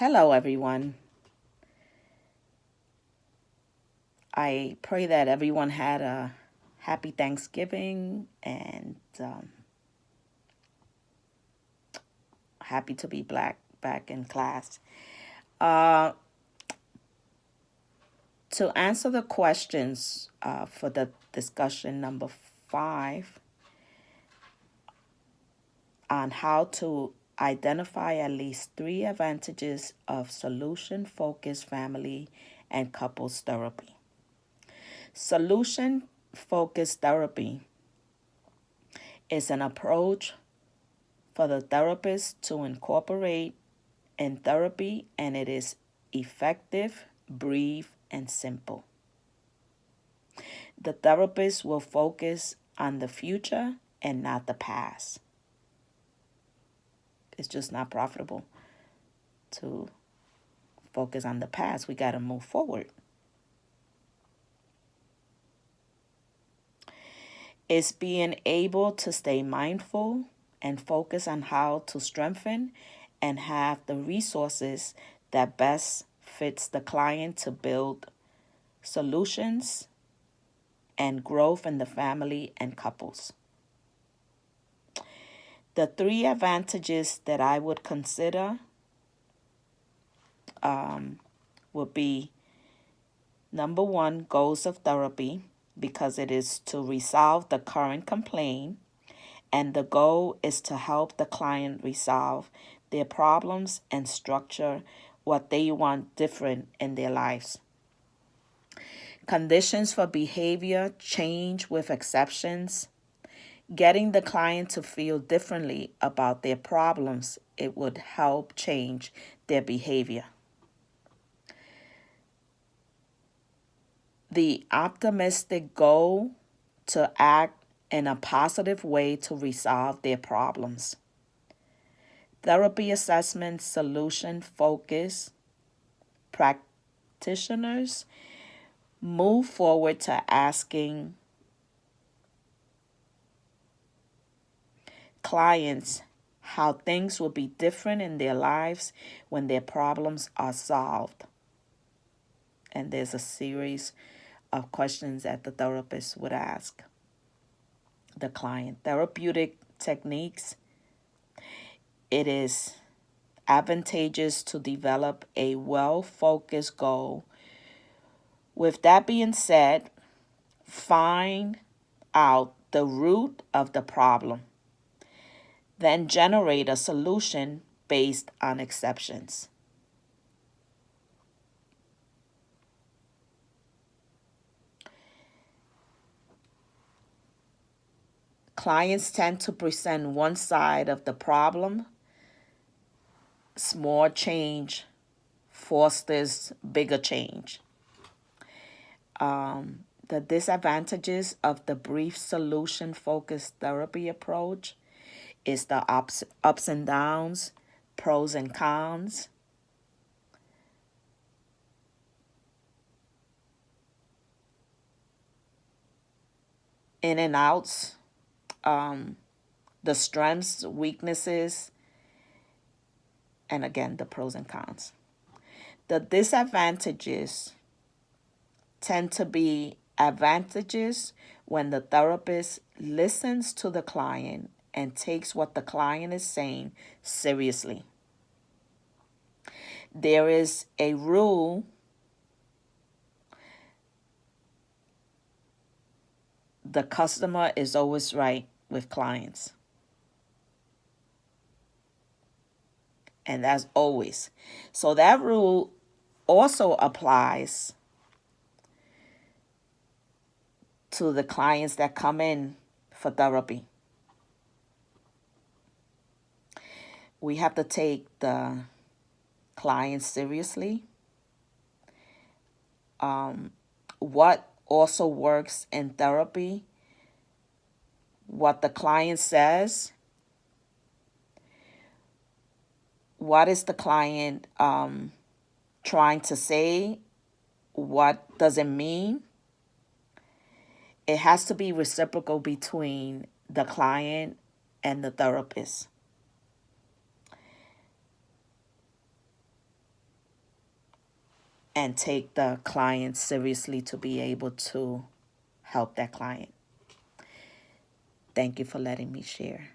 Hello, everyone. I pray that everyone had a happy Thanksgiving and happy to be back in class. Uh, to answer the questions for the discussion number 5 on how to identify at least 3 advantages of solution focused family and couples therapy. Solution focused therapy is an approach for the therapist to incorporate in therapy, and it is effective, brief, and simple. The therapist will focus on the future and not the past. It's just not profitable to focus on the past. We got to move forward. It's being able to stay mindful and focus on how to strengthen and have the resources that best fits the client to build solutions and growth in the family and couples. The 3 advantages that I would consider would be number 1, goals of therapy, because it is to resolve the current complaint, and the goal is to help the client resolve their problems and structure what they want different in their lives. Conditions for behavior change with exceptions. Getting the client to feel differently about their problems, it would help change their behavior. The optimistic goal to act in a positive way to resolve their problems. Therapy assessment solution focus practitioners move forward to asking clients how things will be different in their lives when their problems are solved. And there's a series of questions that the therapist would ask the client. Therapeutic techniques. It is advantageous to develop a well-focused goal. With that being said, find out the root of the problem. Then generate a solution based on exceptions. Clients tend to present one side of the problem. Small change fosters bigger change. The disadvantages of the brief solution focused therapy approach is the ups and downs, pros and cons. In and outs, the strengths, weaknesses, and again, the pros and cons. The disadvantages tend to be advantages when the therapist listens to the client and takes what the client is saying seriously. There is a rule the customer is always right with clients. And that's always. So that rule also applies to the clients that come in for therapy. We have to take the clients seriously. What also works in therapy, what the client says, what is the client trying to say, what does it mean. It has to be reciprocal between the client and the therapist. and take the client seriously to be able to help that client. Thank you for letting me share.